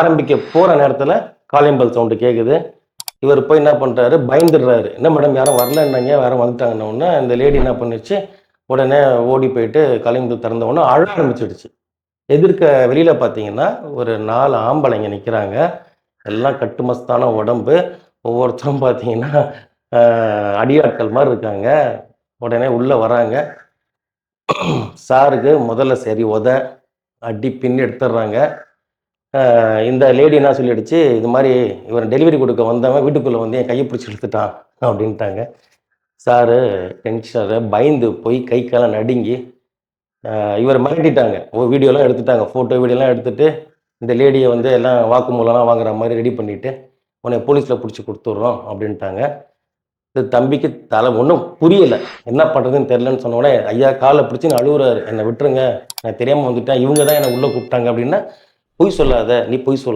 ஆரம்பிக்க போற நேரத்துல காலிங் பெல் சவுண்டு கேக்குது. இவர் போய் என்ன பண்றாரு, பயந்துடுறாரு. என்ன மேடம் யாரும் வரலன்னாங்க, யாரும் வந்துட்டாங்கன்ன உடனே இந்த லேடி என்ன பண்ணுச்சு, உடனே ஓடி போயிட்டு காலிங் பெல் திறந்த உடனே அழ ஆரம்பிச்சிடுச்சு. எதிர்க்க வெளியில பார்த்தீங்கன்னா, ஒரு 4 ஆம்பளைங்க நிக்கிறாங்க. எல்லாம் கட்டுமஸ்தான உடம்பு. ஒவ்வொருத்தரும் பார்த்தீங்கன்னா, அடியாட்கள் மாரி இருக்காங்க. உடனே உள்ள வராங்க. சாருக்கு முதல்ல சரி அடி பின்னி எடுத்துடுறாங்க. இந்த லேடி என்ன சொல்லிடுச்சு, இது மாரி இவன் டெலிவரி கொடுக்க வந்தவன் வீட்டுக்குள்ள வந்து என் கைய பிடிச்சு இழுத்துட்டான் அப்படின்ட்டாங்க. சாரு டென்ஷனு பயந்து போய் கை கால்லாம் நடுங்கி, இவர மிரட்டிட்டாங்க. வீடியோலாம் எடுத்துட்டாங்க. ஃபோட்டோ, வீடியோலாம் எடுத்துட்டு, இந்த லேடிய வந்து எல்லாம் வாக்குமூலம்லாம் வாங்குற மாரி ரெடி பண்ணிட்டு, உன்னைய போலீஸ்ல புடிச்சு குடுத்துடுறோம் அப்படின்ட்டாங்க. தம்பிக்கு தலை ஒண்ணும் புரியல. என்ன பண்றதுன்னு தெரியலன்னு சொன்ன உடனே, ஐயா கால பிடிச்சுன்னு அழுவுறாரு. "என்ன விட்டுருங்க. நான் தெரியாம வந்துட்டேன். இவங்க தான் என்ன உள்ள கூப்பிட்டாங்க" அப்படின்னா, "பொய் சொல்லாத. நீ பொய் சொல்"